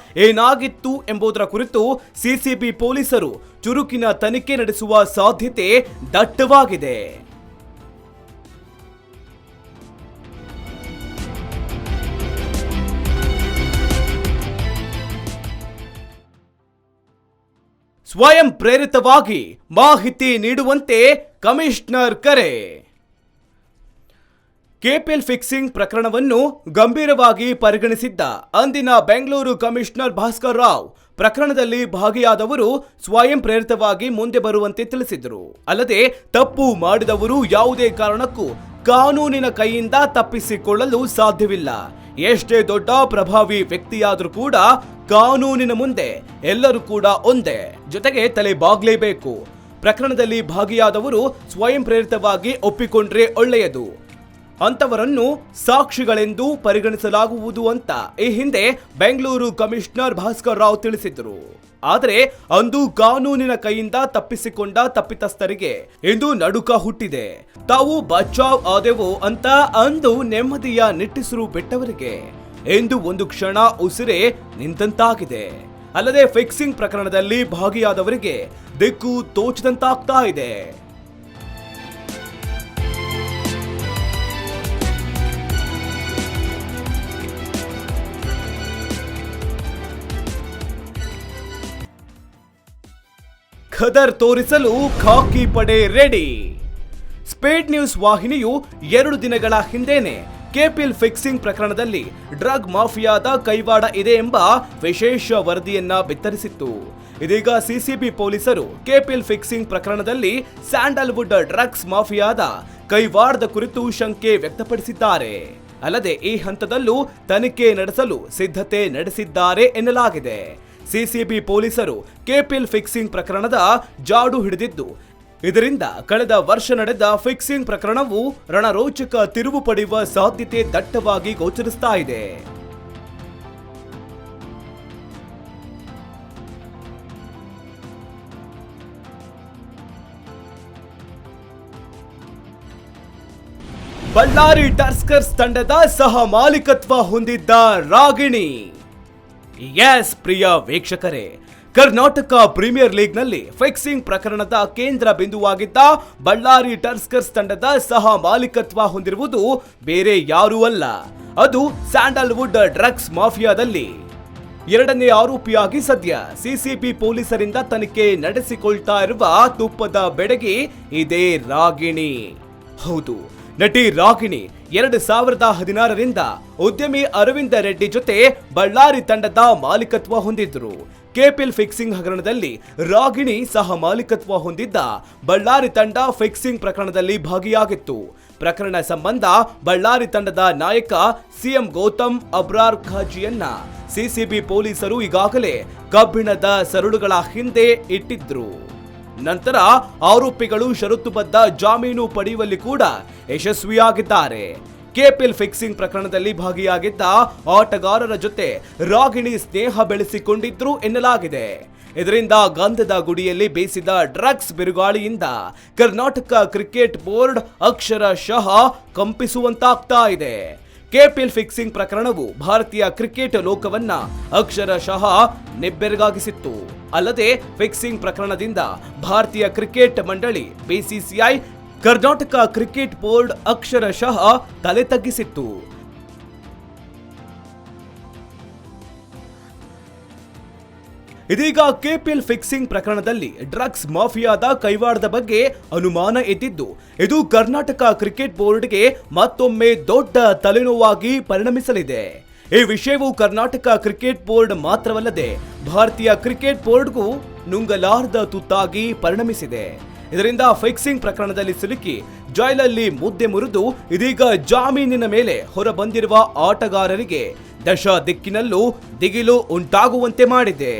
ಏನಾಗಿತ್ತು ಎಂಬುದರ ಕುರಿತು ಸಿಸಿಬಿ ಪೊಲೀಸರು ಚುರುಕಿನ ತನಿಖೆ ನಡೆಸುವ ಸಾಧ್ಯತೆ ದಟ್ಟವಾಗಿದೆ. ಸ್ವಯಂ ಪ್ರೇರಿತವಾಗಿ ಮಾಹಿತಿ ನೀಡುವಂತೆ ಕಮಿಷನರ್ ಕರೆ. ಕೆಪಿಎಲ್ ಫಿಕ್ಸಿಂಗ್ ಪ್ರಕರಣವನ್ನು ಗಂಭೀರವಾಗಿ ಪರಿಗಣಿಸಿದ್ದ ಅಂದಿನ ಬೆಂಗಳೂರು ಕಮಿಷನರ್ ಭಾಸ್ಕರ್ ರಾವ್ ಪ್ರಕರಣದಲ್ಲಿ ಭಾಗಿಯಾದವರು ಸ್ವಯಂ ಪ್ರೇರಿತವಾಗಿ ಮುಂದೆ ಬರುವಂತೆ ತಿಳಿಸಿದರು. ಅಲ್ಲದೆ ತಪ್ಪು ಮಾಡಿದವರು ಯಾವುದೇ ಕಾರಣಕ್ಕೂ ಕಾನೂನಿನ ಕೈಯಿಂದ ತಪ್ಪಿಸಿಕೊಳ್ಳಲು ಸಾಧ್ಯವಿಲ್ಲ. ಎಷ್ಟೇ ದೊಡ್ಡ ಪ್ರಭಾವಿ ವ್ಯಕ್ತಿಯಾದರೂ ಕೂಡ ಕಾನೂನಿನ ಮುಂದೆ ಎಲ್ಲರೂ ಕೂಡ ಒಂದೇ, ಜೊತೆಗೆ ತಲೆ ಬಾಗ್ಲೇಬೇಕು. ಪ್ರಕರಣದಲ್ಲಿ ಭಾಗಿಯಾದವರು ಸ್ವಯಂ ಪ್ರೇರಿತವಾಗಿ ಒಪ್ಪಿಕೊಂಡ್ರೆ ಒಳ್ಳೆಯದು. ಅಂತವರನ್ನು ಸಾಕ್ಷಿಗಳೆಂದು ಪರಿಗಣಿಸಲಾಗುವುದು ಅಂತ ಈ ಹಿಂದೆ ಬೆಂಗಳೂರು ಕಮಿಷನರ್ ಭಾಸ್ಕರ್ ರಾವ್ ತಿಳಿಸಿದ್ರು. ಆದರೆ ಅಂದು ಕಾನೂನಿನ ಕೈಯಿಂದ ತಪ್ಪಿಸಿಕೊಂಡ ತಪ್ಪಿತಸ್ಥರಿಗೆ ಇಂದು ನಡುಕ ಹುಟ್ಟಿದೆ. ತಾವು ಬಚಾವ್ ಆದೆವು ಅಂತ ಅಂದು ನೆಮ್ಮದಿಯ ನಿಟ್ಟುಸಿರು ಬಿಟ್ಟವರಿಗೆ ಎಂದು ಒಂದು ಕ್ಷಣ ಉಸಿರೇ ನಿಂತಂತಾಗಿದೆ. ಅಲ್ಲದೆ ಫಿಕ್ಸಿಂಗ್ ಪ್ರಕರಣದಲ್ಲಿ ಭಾಗಿಯಾದವರಿಗೆ ದಿಕ್ಕು ತೋಚದಂತಾಗ್ತಾ ಇದೆ. ಖದರ್ ತೋರಿಸಲು ಖಾಕಿ ಪಡೆ ರೆಡಿ. ಸ್ಪೀಡ್ ನ್ಯೂಸ್ ವಾಹಿನಿಯು 2 ದಿನಗಳ ಹಿಂದೆನೆ ಕೆಪಿಎಲ್ ಫಿಕ್ಸಿಂಗ್ ಪ್ರಕರಣದಲ್ಲಿ ಡ್ರಗ್ ಮಾಫಿಯಾದ ಕೈವಾಡ ಇದೆ ಎಂಬ ವಿಶೇಷ ವರದಿಯನ್ನ ಬಿತ್ತರಿಸಿತ್ತು. ಇದೀಗ ಸಿಸಿಬಿ ಪೊಲೀಸರು ಕೆಪಿಎಲ್ ಫಿಕ್ಸಿಂಗ್ ಪ್ರಕರಣದಲ್ಲಿ ಸ್ಯಾಂಡಲ್ವುಡ್ ಡ್ರಗ್ಸ್ ಮಾಫಿಯಾದ ಕೈವಾಡದ ಕುರಿತು ಶಂಕೆ ವ್ಯಕ್ತಪಡಿಸಿದ್ದಾರೆ. ಅಲ್ಲದೆ ಈ ಹಂತದಲ್ಲೂ ತನಿಖೆ ನಡೆಸಲು ಸಿದ್ಧತೆ ನಡೆಸಿದ್ದಾರೆ ಎನ್ನಲಾಗಿದೆ. ಸಿಸಿಬಿ ಪೊಲೀಸರು ಕೆಪಿಎಲ್ ಫಿಕ್ಸಿಂಗ್ ಪ್ರಕರಣದ ಜಾಡು ಹಿಡಿದಿದ್ದು, ಇದರಿಂದ ಕಳೆದ ವರ್ಷ ನಡೆದ ಫಿಕ್ಸಿಂಗ್ ಪ್ರಕರಣವು ರಣರೋಚಕ ತಿರುವು ಪಡೆಯುವ ಸಾಧ್ಯತೆ ದಟ್ಟವಾಗಿ ಗೋಚರಿಸ್ತಾ ಇದೆ. ಬಳ್ಳಾರಿ ಟಸ್ಕರ್ಸ್ ತಂಡದ ಸಹ ಮಾಲೀಕತ್ವ ಹೊಂದಿದ್ದ ರಾಗಿಣಿ. ಎಸ್ ಪ್ರಿಯ ವೀಕ್ಷಕರೇ, ಕರ್ನಾಟಕ ಪ್ರೀಮಿಯರ್ ಲೀಗ್ ನಲ್ಲಿ ಫಿಕ್ಸಿಂಗ್ ಪ್ರಕರಣದ ಕೇಂದ್ರ ಬಿಂದುವಾಗಿದ್ದ ಬಳ್ಳಾರಿ ಟಸ್ಕರ್ಸ್ ತಂಡದ ಸಹ ಮಾಲೀಕತ್ವ ಹೊಂದಿರುವುದು ಬೇರೆ ಯಾರೂ ಅಲ್ಲ, ಅದು ಸ್ಯಾಂಡಲ್ವುಡ್ ಡ್ರಗ್ಸ್ ಮಾಫಿಯಾದಲ್ಲಿ 2ನೇ ಆರೋಪಿಯಾಗಿ ಸದ್ಯ ಸಿಸಿಬಿ ಪೊಲೀಸರಿಂದ ತನಿಖೆ ನಡೆಸಿಕೊಳ್ತಾ ಇರುವ ತುಪ್ಪದ ಬೆಡಗಿ ಇದೇ ರಾಗಿಣಿ. ಹೌದು, ನಟಿ ರಾಗಿಣಿ 2016ರಿಂದ ಉದ್ಯಮಿ ಅರವಿಂದ ರೆಡ್ಡಿ ಜೊತೆ ಬಳ್ಳಾರಿ ತಂಡದ ಮಾಲೀಕತ್ವ ಹೊಂದಿದ್ರು. ಕೆಪಿಎಲ್ ಫಿಕ್ಸಿಂಗ್ ಹಗರಣದಲ್ಲಿ ರಾಗಿಣಿ ಸಹ ಮಾಲೀಕತ್ವ ಹೊಂದಿದ್ದ ಬಳ್ಳಾರಿ ತಂಡ ಫಿಕ್ಸಿಂಗ್ ಪ್ರಕರಣದಲ್ಲಿ ಭಾಗಿಯಾಗಿತ್ತು. ಪ್ರಕರಣ ಸಂಬಂಧ ಬಳ್ಳಾರಿ ತಂಡದ ನಾಯಕ ಸಿಎಂ ಗೌತಮ್ ಅಬ್ರಾರ್ ಖಾಜಿಯನ್ನ ಸಿಸಿಬಿ ಪೊಲೀಸರು ಈಗಾಗಲೇ ಕಬ್ಬಿಣದ ಸರಳುಗಳ ಹಿಂದೆ ಇಟ್ಟಿದ್ರು. ನಂತರ ಆರೋಪಿಗಳು ಷರತ್ತುಬದ್ಧ ಜಾಮೀನು ಪಡೆಯುವಲ್ಲಿ ಕೂಡ ಯಶಸ್ವಿಯಾಗಿದ್ದಾರೆ. ಕೆಪಿಎಲ್ ಫಿಕ್ಸಿಂಗ್ ಪ್ರಕರಣದಲ್ಲಿ ಭಾಗಿಯಾಗಿದ್ದ ಆಟಗಾರರ ಜೊತೆ ರಾಗಿಣಿ ಸ್ನೇಹ ಬೆಳೆಸಿಕೊಂಡಿದ್ರು ಎನ್ನಲಾಗಿದೆ. ಇದರಿಂದ ಗಂಧದ ಗುಡಿಯಲ್ಲಿ ಬೇಯಿಸಿದ ಡ್ರಗ್ಸ್ ಬಿರುಗಾಳಿಯಿಂದ ಕರ್ನಾಟಕ ಕ್ರಿಕೆಟ್ ಬೋರ್ಡ್ ಅಕ್ಷರಶಃ ಕಂಪಿಸುವಂತಾಗ್ತಾ ಇದೆ. ಕೆಪಿಎಲ್ ಫಿಕ್ಸಿಂಗ್ ಪ್ರಕರಣವು ಭಾರತೀಯ ಕ್ರಿಕೆಟ್ ಲೋಕವನ್ನ ಅಕ್ಷರಶಃ ನಿಬ್ಬೆರಗಾಗಿಸಿತ್ತು. ಅಲ್ಲದೆ ಫಿಕ್ಸಿಂಗ್ ಪ್ರಕರಣದಿಂದ ಭಾರತೀಯ ಕ್ರಿಕೆಟ್ ಮಂಡಳಿ ಬಿಸಿಸಿಐ, ಕರ್ನಾಟಕ ಕ್ರಿಕೆಟ್ ಬೋರ್ಡ್ ಅಕ್ಷರಶಃ ತಲೆ ತಗ್ಗಿಸಿತ್ತು. ಇದೀಗ ಕೆಪಿಎಲ್ ಫಿಕ್ಸಿಂಗ್ ಪ್ರಕರಣದಲ್ಲಿ ಡ್ರಗ್ಸ್ ಮಾಫಿಯಾದ ಕೈವಾಡದ ಬಗ್ಗೆ ಅನುಮಾನ ಎದ್ದಿದ್ದು, ಇದು ಕರ್ನಾಟಕ ಕ್ರಿಕೆಟ್ ಬೋರ್ಡ್ಗೆ ಮತ್ತೊಮ್ಮೆ ದೊಡ್ಡ ತಲೆನೋವಾಗಿ ಪರಿಣಮಿಸಲಿದೆ. ಈ ವಿಷಯವು ಕರ್ನಾಟಕ ಕ್ರಿಕೆಟ್ ಬೋರ್ಡ್ ಮಾತ್ರವಲ್ಲದೆ ಭಾರತೀಯ ಕ್ರಿಕೆಟ್ ಬೋರ್ಡ್ಗೂ ನುಂಗಲಾರದ ತುತ್ತಾಗಿ ಪರಿಣಮಿಸಿದೆ. ಇದರಿಂದ ಫಿಕ್ಸಿಂಗ್ ಪ್ರಕರಣದಲ್ಲಿ ಸಿಲುಕಿ ಜೈಲಲ್ಲಿ ಮುದ್ದೆ ಮುರಿದು ಇದೀಗ ಜಾಮೀನಿನ ಮೇಲೆ ಹೊರಬಂದಿರುವ ಆಟಗಾರರಿಗೆ ದಶ ದಿಕ್ಕಿನಲ್ಲೂ ದಿಗಿಲು ಉಂಟಾಗುವಂತೆ ಮಾಡಿದೆ.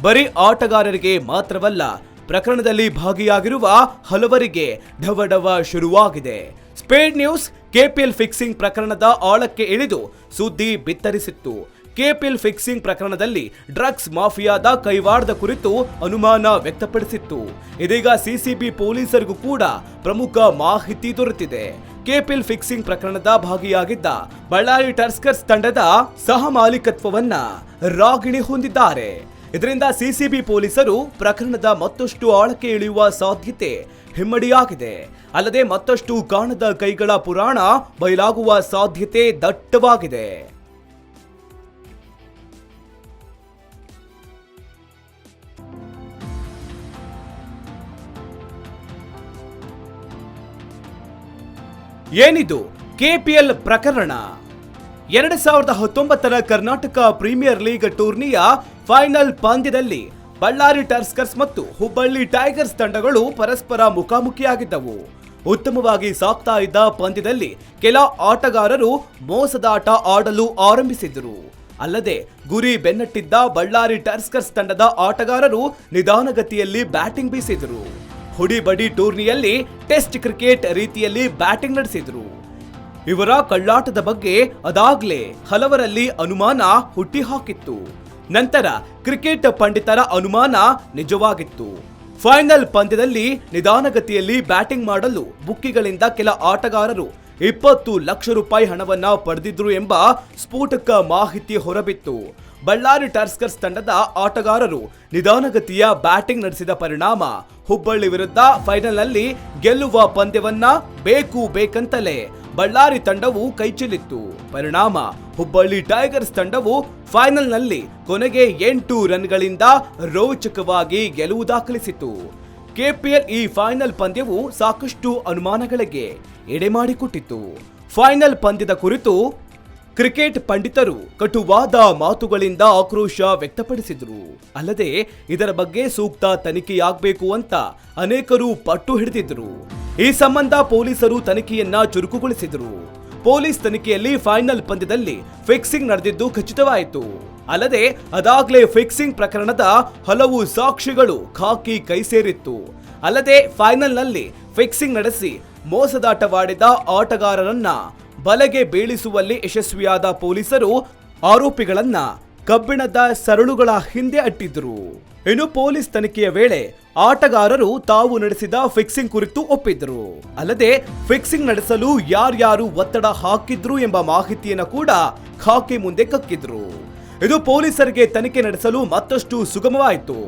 ಬರೀ ಆಟಗಾರರಿಗೆ ಮಾತ್ರವಲ್ಲ, ಪ್ರಕರಣದಲ್ಲಿ ಭಾಗಿಯಾಗಿರುವ ಹಲವರಿಗೆ ಢವಢವ ಶುರುವಾಗಿದೆ. ಸ್ಪೀಡ್ ನ್ಯೂಸ್ ಕೆಪಿಎಲ್ ಫಿಕ್ಸಿಂಗ್ ಪ್ರಕರಣದ ಆಳಕ್ಕೆ ಇಳಿದು ಸುದ್ದಿ ಬಿತ್ತರಿಸಿತ್ತು. ಕೆಪಿಎಲ್ ಫಿಕ್ಸಿಂಗ್ ಪ್ರಕರಣದಲ್ಲಿ ಡ್ರಗ್ಸ್ ಮಾಫಿಯಾದ ಕೈವಾಡದ ಕುರಿತು ಅನುಮಾನ ವ್ಯಕ್ತಪಡಿಸಿತ್ತು. ಇದೀಗ ಸಿಸಿಬಿ ಪೊಲೀಸರಿಗೂ ಕೂಡ ಪ್ರಮುಖ ಮಾಹಿತಿ ದೊರೆತಿದೆ. ಕೆಪಿಎಲ್ ಫಿಕ್ಸಿಂಗ್ ಪ್ರಕರಣದ ಭಾಗಿಯಾಗಿದ್ದ ಬಳ್ಳಾರಿ ಟಸ್ಕರ್ಸ್ ತಂಡದ ಸಹ ಮಾಲೀಕತ್ವವನ್ನ ರಾಗಿಣಿ ಹೊಂದಿದ್ದಾರೆ. ಇದರಿಂದ ಸಿಸಿಬಿ ಪೊಲೀಸರು ಪ್ರಕರಣದ ಮತ್ತಷ್ಟು ಆಳಕ್ಕೆ ಇಳಿಯುವ ಸಾಧ್ಯತೆ ಹಿಮ್ಮಡಿಯಾಗಿದೆ. ಅಲ್ಲದೆ ಮತ್ತಷ್ಟು ಕಾಣದ ಕೈಗಳ ಪುರಾಣ ಬಯಲಾಗುವ ಸಾಧ್ಯತೆ ದಟ್ಟವಾಗಿದೆ. ಏನಿದು ಕೆಪಿಎಲ್ ಪ್ರಕರಣ? 2019ರ ಕರ್ನಾಟಕ ಪ್ರೀಮಿಯರ್ ಲೀಗ್ ಟೂರ್ನಿಯ ಫೈನಲ್ ಪಂದ್ಯದಲ್ಲಿ ಬಳ್ಳಾರಿ ಟಸ್ಕರ್ಸ್ ಮತ್ತು ಹುಬ್ಬಳ್ಳಿ ಟೈಗರ್ಸ್ ತಂಡಗಳು ಪರಸ್ಪರ ಮುಖಾಮುಖಿಯಾಗಿದ್ದವು. ಉತ್ತಮವಾಗಿ ಸಾಗ್ತಾ ಇದ್ದ ಪಂದ್ಯದಲ್ಲಿ ಕೆಲ ಆಟಗಾರರು ಮೋಸದಾಟ ಆಡಲು ಆರಂಭಿಸಿದರು. ಅಲ್ಲದೆ ಗುರಿ ಬೆನ್ನಟ್ಟಿದ್ದ ಬಳ್ಳಾರಿ ಟಸ್ಕರ್ಸ್ ತಂಡದ ಆಟಗಾರರು ನಿಧಾನಗತಿಯಲ್ಲಿ ಬ್ಯಾಟಿಂಗ್ ಬೀಸಿದರು. ಹುಡಿಬಡಿ ಟೂರ್ನಿಯಲ್ಲಿ ಟೆಸ್ಟ್ ಕ್ರಿಕೆಟ್ ರೀತಿಯಲ್ಲಿ ಬ್ಯಾಟಿಂಗ್ ನಡೆಸಿದ್ರು. ಇವರ ಕಳ್ಳಾಟದ ಬಗ್ಗೆ ಅದಾಗ್ಲೇ ಹಲವರಲ್ಲಿ ಅನುಮಾನ ಹುಟ್ಟಿಹಾಕಿತ್ತು. ನಂತರ ಕ್ರಿಕೆಟ್ ಪಂಡಿತರ ಅನುಮಾನ ನಿಜವಾಗಿತ್ತು. ಫೈನಲ್ ಪಂದ್ಯದಲ್ಲಿ ನಿಧಾನಗತಿಯಲ್ಲಿ ಬ್ಯಾಟಿಂಗ್ ಮಾಡಲು ಬುಕ್ಕಿಗಳಿಂದ ಕೆಲ ಆಟಗಾರರು 20 ಲಕ್ಷ ರೂಪಾಯಿ ಹಣವನ್ನ ಪಡೆದಿದ್ರು ಎಂಬ ಸ್ಫೋಟಕ ಮಾಹಿತಿ ಹೊರಬಿತ್ತು. ಬಳ್ಳಾರಿ ಟಸ್ಕರ್ಸ್ ತಂಡದ ಆಟಗಾರರು ನಿಧಾನಗತಿಯ ಬ್ಯಾಟಿಂಗ್ ನಡೆಸಿದ ಪರಿಣಾಮ ಹುಬ್ಬಳ್ಳಿ ವಿರುದ್ಧ ಫೈನಲ್ನಲ್ಲಿ ಗೆಲ್ಲುವ ಪಂದ್ಯವನ್ನ ಬೇಕಂತಲೇ ಬಳ್ಳಾರಿ ತಂಡವು ಕೈಚೆಲ್ಲಿತ್ತು. ಪರಿಣಾಮ ಹುಬ್ಬಳ್ಳಿ ಟೈಗರ್ಸ್ ತಂಡವು ಫೈನಲ್ನಲ್ಲಿ ಕೊನೆಗೆ 8 ರನ್ಗಳಿಂದ ರೋಚಕವಾಗಿ ಗೆಲುವು ದಾಖಲಿಸಿತು. ಕೆಪಿಎಲ್ ಈ ಫೈನಲ್ ಪಂದ್ಯವು ಸಾಕಷ್ಟು ಅನುಮಾನಗಳಿಗೆ ಎಡೆಮಾಡಿಕೊಟ್ಟಿತ್ತು. ಫೈನಲ್ ಪಂದ್ಯದ ಕುರಿತು ಕ್ರಿಕೆಟ್ ಪಂಡಿತರು ಕಟುವಾದ ಮಾತುಗಳಿಂದ ಆಕ್ರೋಶ ವ್ಯಕ್ತಪಡಿಸಿದರು. ಅಲ್ಲದೆ ಇದರ ಬಗ್ಗೆ ಸೂಕ್ತ ತನಿಖೆಯಾಗಬೇಕು ಅಂತ ಅನೇಕರು ಪಟ್ಟು ಹಿಡಿದಿದ್ದರು. ಈ ಸಂಬಂಧ ಪೊಲೀಸರು ತನಿಖೆಯನ್ನ ಚುರುಕುಗೊಳಿಸಿದರು. ಪೊಲೀಸ್ ತನಿಖೆಯಲ್ಲಿ ಫೈನಲ್ ಪಂದ್ಯದಲ್ಲಿ ಫಿಕ್ಸಿಂಗ್ ನಡೆದಿದ್ದು ಖಚಿತವಾಯಿತು. ಅಲ್ಲದೆ ಅದಾಗಲೇ ಫಿಕ್ಸಿಂಗ್ ಪ್ರಕರಣದ ಹಲವು ಸಾಕ್ಷಿಗಳು ಖಾಕಿ ಕೈ ಸೇರಿತ್ತು. ಅಲ್ಲದೆ ಫೈನಲ್ನಲ್ಲಿ ಫಿಕ್ಸಿಂಗ್ ನಡೆಸಿ ಮೋಸದಾಟವಾಡಿದ ಆಟಗಾರರನ್ನ ಬಲೆಗೆ ಬೀಳಿಸುವಲ್ಲಿ ಯಶಸ್ವಿಯಾದ ಪೊಲೀಸರು ಆರೋಪಿಗಳನ್ನ ಕಬ್ಬಿಣದ ಸರಳುಗಳ ಹಿಂದೆ ಅಟ್ಟಿದ್ರು. ಇನ್ನು ಪೊಲೀಸ್ ತನಿಖೆಯ ವೇಳೆ ಆಟಗಾರರು ತಾವು ನಡೆಸಿದ ಫಿಕ್ಸಿಂಗ್ ಕುರಿತು ಒಪ್ಪಿದ್ರು. ಅಲ್ಲದೆ ಫಿಕ್ಸಿಂಗ್ ನಡೆಸಲು ಯಾರ್ಯಾರು ಒತ್ತಡ ಹಾಕಿದ್ರು ಎಂಬ ಮಾಹಿತಿಯನ್ನು ಕೂಡ ಖಾಕಿ ಮುಂದೆ ಕಕ್ಕಿದ್ರು. ಇದು ಪೊಲೀಸರಿಗೆ ತನಿಖೆ ನಡೆಸಲು ಮತ್ತಷ್ಟು ಸುಗಮವಾಯಿತು.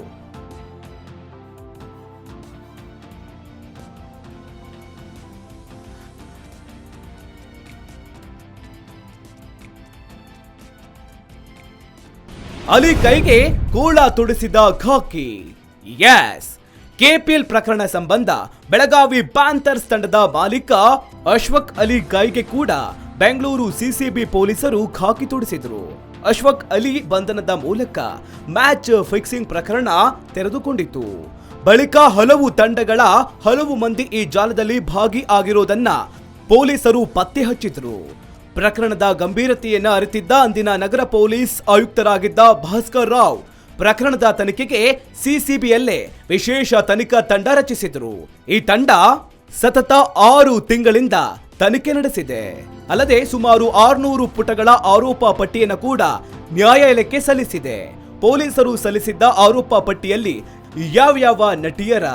ಅಲಿ ಕೈಗೆ ಕೂಳ ತೊಡಿಸಿದ ಖಾಕಿ. ಎಸ್, ಕೆಪಿಎಲ್ ಪ್ರಕರಣ ಸಂಬಂಧ ಬೆಳಗಾವಿ ಪ್ಯಾಂಥರ್ಸ್ ತಂಡದ ಮಾಲೀಕ ಅಶ್ವಕ್ ಅಲಿ ಕೈಗೆ ಕೂಡ ಬೆಂಗಳೂರು ಸಿಸಿಬಿ ಪೊಲೀಸರು ಖಾಕಿ ತೊಡಿಸಿದ್ರು. ಅಶ್ವಕ್ ಅಲಿ ಬಂಧನದ ಮೂಲಕ ಮ್ಯಾಚ್ ಫಿಕ್ಸಿಂಗ್ ಪ್ರಕರಣ ತೆರೆದುಕೊಂಡಿತು. ಬಳಿಕ ಹಲವು ತಂಡಗಳ ಹಲವು ಮಂದಿ ಈ ಜಾಲದಲ್ಲಿ ಭಾಗಿಯಾಗಿರೋದನ್ನ ಪೊಲೀಸರು ಪತ್ತೆ ಹಚ್ಚಿದ್ರು. ಪ್ರಕರಣದ ಗಂಭೀರತೆಯನ್ನು ಅರಿತಿದ್ದ ಅಂದಿನ ನಗರ ಪೊಲೀಸ್ ಆಯುಕ್ತರಾಗಿದ್ದ ಭಾಸ್ಕರ್ ರಾವ್ ಪ್ರಕರಣದ ತನಿಖೆಗೆ ಸಿಸಿಬಿಯಲ್ಲೇ ವಿಶೇಷ ತನಿಖಾ ತಂಡ ರಚಿಸಿದರು. ಈ ತಂಡ ಸತತ 6 ತಿಂಗಳಿಂದ ತನಿಖೆ ನಡೆಸಿದೆ. ಅಲ್ಲದೆ ಸುಮಾರು 600 ಪುಟಗಳ ಆರೋಪ ಪಟ್ಟಿಯನ್ನು ಕೂಡ ನ್ಯಾಯಾಲಯಕ್ಕೆ ಸಲ್ಲಿಸಿದೆ. ಪೊಲೀಸರು ಸಲ್ಲಿಸಿದ್ದ ಆರೋಪ ಪಟ್ಟಿಯಲ್ಲಿ ಯಾವ್ಯಾವ ನಟಿಯರ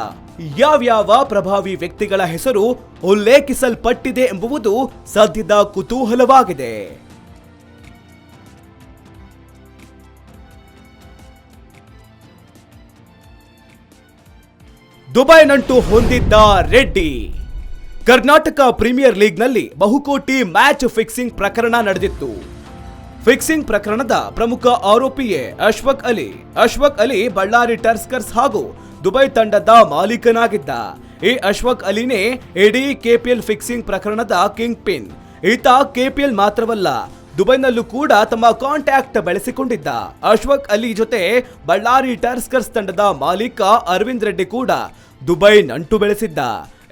ಯಾವ್ಯಾವ ಪ್ರಭಾವಿ ವ್ಯಕ್ತಿಗಳ ಹೆಸರು ಉಲ್ಲೇಖಿಸಲ್ಪಟ್ಟಿದೆ ಎಂಬುದು ಸದ್ಯದ ಕುತೂಹಲವಾಗಿದೆ. ದುಬೈ ನಂಟು ಹೊಂದಿದ್ದ ರೆಡ್ಡಿ. ಕರ್ನಾಟಕ ಪ್ರೀಮಿಯರ್ ಲೀಗ್ನಲ್ಲಿ ಬಹುಕೋಟಿ ಮ್ಯಾಚ್ ಫಿಕ್ಸಿಂಗ್ ಪ್ರಕರಣ ನಡೆದಿತ್ತು. ಫಿಕ್ಸಿಂಗ್ ಪ್ರಕರಣದ ಪ್ರಮುಖ ಆರೋಪಿಯೇ ಅಶ್ವಕ್ ಅಲಿ. ಅಶ್ವಕ್ ಅಲಿ ಬಳ್ಳಾರಿ ಟರ್ಸ್ಕರ್ಸ್ ಹಾಗೂ ದುಬೈ ತಂಡದ ಮಾಲೀಕನಾಗಿದ್ದ. ಈ ಅಶ್ವಕ್ ಅಲಿನೇ ಇಡೀ ಕೆಪಿಎಲ್ ಫಿಕ್ಸಿಂಗ್ ಪ್ರಕರಣದ ಕಿಂಗ್ ಪಿನ್. ಈತ ಕೆಪಿಎಲ್ ಮಾತ್ರವಲ್ಲ, ದುಬೈನಲ್ಲೂ ಕೂಡ ತಮ್ಮ ಕಾಂಟ್ಯಾಕ್ಟ್ ಬೆಳೆಸಿಕೊಂಡಿದ್ದ. ಅಶ್ವಕ್ ಅಲಿ ಜೊತೆ ಬಳ್ಳಾರಿ ಟರ್ಸ್ಕರ್ಸ್ ತಂಡದ ಮಾಲೀಕ ಅರವಿಂದ್ ರೆಡ್ಡಿ ಕೂಡ ದುಬೈ ನಂಟು ಬೆಳೆಸಿದ್ದ.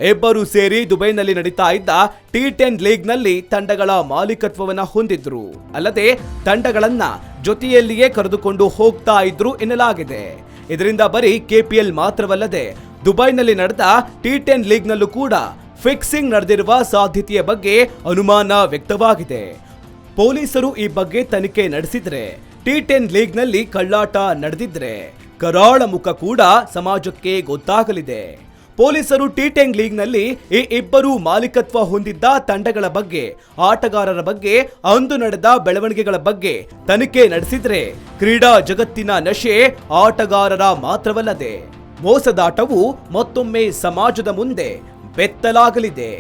ಇಬ್ಬರು ಸೇರಿ ದುಬೈನಲ್ಲಿ ನಡೀತಾ ಇದ್ದ T10 ಲೀಗ್ನಲ್ಲಿ ತಂಡಗಳ ಮಾಲೀಕತ್ವವನ್ನ ಹೊಂದಿದ್ರು. ಅಲ್ಲದೆ ತಂಡಗಳನ್ನ ಜೊತೆಯಲ್ಲಿಯೇ ಕರೆದುಕೊಂಡು ಹೋಗ್ತಾ ಇದ್ರು ಎನ್ನಲಾಗಿದೆ. ಇದರಿಂದ ಬರೀ ಕೆಪಿಎಲ್ ಮಾತ್ರವಲ್ಲದೆ ದುಬೈನಲ್ಲಿ ನಡೆದ T10 ಲೀಗ್ನಲ್ಲೂ ಕೂಡ ಫಿಕ್ಸಿಂಗ್ ನಡೆದಿರುವ ಸಾಧ್ಯತೆಯ ಬಗ್ಗೆ ಅನುಮಾನ ವ್ಯಕ್ತವಾಗಿದೆ. ಪೊಲೀಸರು ಈ ಬಗ್ಗೆ ತನಿಖೆ ನಡೆಸಿದ್ರೆ, T10 ಲೀಗ್ನಲ್ಲಿ ಕಳ್ಳಾಟ ನಡೆದಿದ್ರೆ ಕರಾಳ ಮುಖ ಕೂಡ ಸಮಾಜಕ್ಕೆ ಗೊತ್ತಾಗಲಿದೆ. ಪೊಲೀಸರು T10 ಲೀಗ್ನಲ್ಲಿ ಈ ಇಬ್ಬರು ಮಾಲೀಕತ್ವ ಹೊಂದಿದ್ದ ತಂಡಗಳ ಬಗ್ಗೆ, ಆಟಗಾರರ ಬಗ್ಗೆ, ಅಂದು ನಡೆದ ಬೆಳವಣಿಗೆಗಳ ಬಗ್ಗೆ ತನಿಖೆ ನಡೆಸಿದ್ರೆ ಕ್ರೀಡಾ ಜಗತ್ತಿನ ನಶೆ ಆಟಗಾರರ ಮಾತ್ರವಲ್ಲದೆ ಮೋಸದಾಟವು ಮತ್ತೊಮ್ಮೆ ಸಮಾಜದ ಮುಂದೆ ಬೆತ್ತಲಾಗಲಿದೆ.